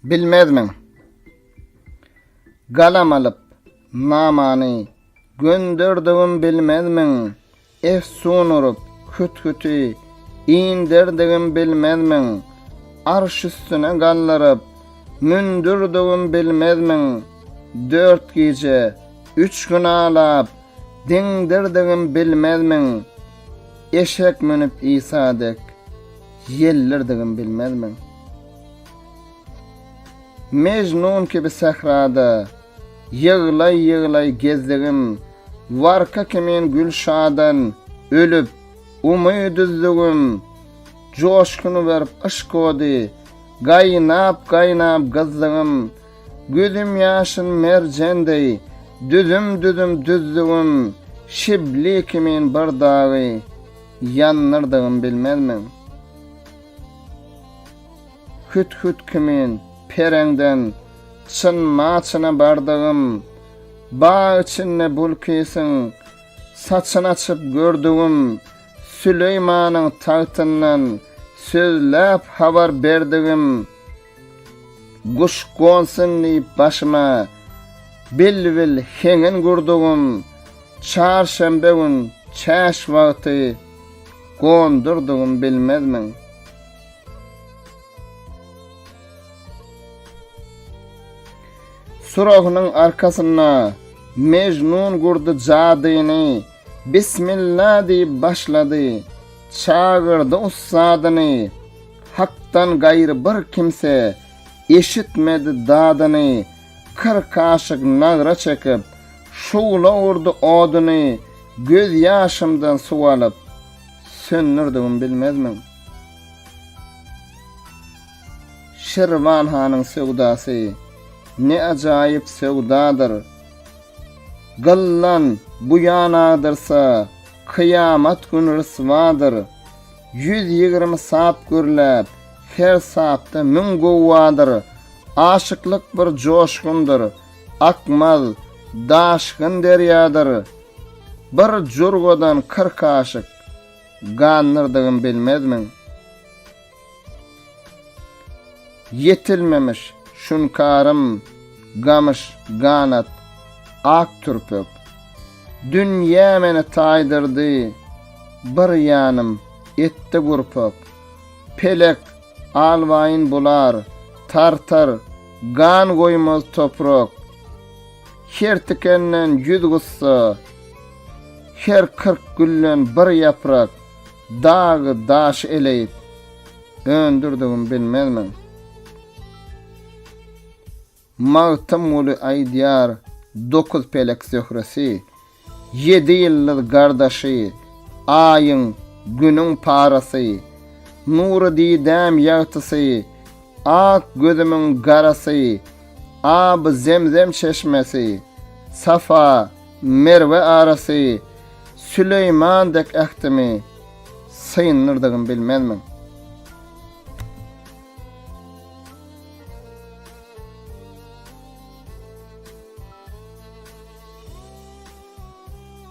bilmezmiň. Galam alyp, namany, gönderdigim bilmezmiň. Efsun urup, hüthüti, inderdigim bilmezmiň. Arş üstüne galdyryp, mündürdigim bilmezmiň. Dört gije, 3 gün aglap, diňdirdigim bilmezmiň. Eşek münüp İsadek, ýeldirdigim bilmezmiň. Mejnun kibi sährada, ýyglaý-ýyaglaý gezdigim. Warka kimin gülşadan, ölüp, umyduzdigim. Joşkuny berip ışkody, gaýnap-gaýnap gızdigim. Gözüm yaşın merjendey, düzüm-düzüm düzdigim. Şibli kimin bardagy, ýanyrdigim bilmezmiň. Hüthüt kimin Pereňden Çyn-Maçyna bardigim. Bağ içinde bulkysyň, saçyn açyp gördügim. Süleýmanyň tagtyndan sözläp habar berdigim. Guş gonsyn diýip başyma bil heňin gurdugum. Çarşembe gün çäş wagty gondurdigim bilmezmiň. Suragynyň arkasyna Mejnun gurdy jadyny. Bismillah diýip başlady. Çağırdy ustadyny. Hakdan gaýry bir kimse eşitmedi dadyny. 40 kaşyk nagra çekip şuwla urdy oduny. Göz ýaşymdan suwalyp sönnürdigim bilmezmiň. Şirvan hanyň sewdasy ne ajaýyp sewdadyr. Gallan bu ýanadyrsa kıyamat günü rısvadyr. 120 sap görläp her sapda 1000 gowadyr. Aşyklyk bir joşgundur. Akmal daşgyn derýadyr. Bir jurgodan 40 kaşyk gandyrdigim bilmezmiň. Yetilmemiş şunkarım, gamış, ganat, ak türpök. Dünýä meni taýdyrdy, bir ýanym etdi gurpok. Pelek alwaýyn bular, tartar, gan goýmaz toprak. Her tikenden 100 gussa, her 40 güllen bir ýaprak. Dagy daş eleyip, öndürdigim bilmezmiň. Magtymguly aýdýar 9 pelek söhresi, 7 ýyllyk gardaşy, aýyň, günüň parasy, nury didäm ýagtysy, ak gözümiň garasy, ab zemzem çeşmesi, Safa, Merwe arasy, Süleýmandek ähtimi, syynyrdigim bilmezmiň.